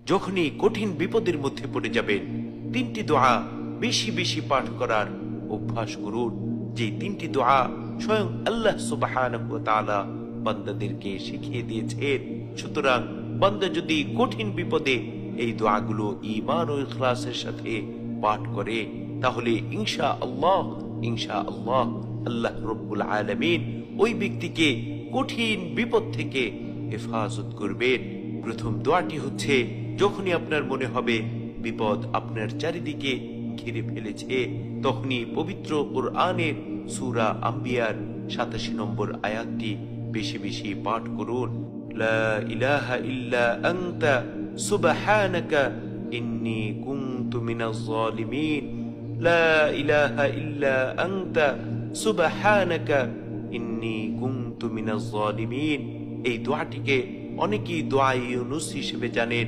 যখনই কঠিন বিপদের মধ্যে পড়ে যাবেন, তিনটি দোয়া বেশি বেশি পাঠ করার অভ্যাস করুন। যে তিনটি দোয়া স্বয়ং আল্লাহ সুবহানাহু ওয়া তাআলা বান্দাদেরকে শিখিয়ে দিয়েছেন। সুতরাং বান্দা যদি কঠিন বিপদে এই দোয়াগুলো ঈমান ও ইখলাসের সাথে পাঠ করে, তাহলে ইনশাআল্লাহ আল্লাহ রাব্বুল আলামিন ওই ব্যক্তিকে কঠিন বিপদ থেকে হেফাজত করবেন। প্রথম দোয়াটি হচ্ছে, যখনই আপনার মনে হবে বিপদ আপনার চারিদিকে ঘিরে ফেলেছে, তখনই পবিত্র কুরআনের সূরা আম্বিয়ার ৮৭ নম্বর আয়াতটি বেশি বেশি পাঠ করুন। লা ইলাহা ইল্লা আনতা সুবহানাকা ইন্নী কুনতু মিনাজ জালিমিন। লা ইলাহা ইল্লা আনতা সুবহানাকা ইন্নী কুনতু মিনাজ জালিমিন। এই দোয়াটিকে অনেকেই দোয়া ইউনুস হিসেবে জানেন।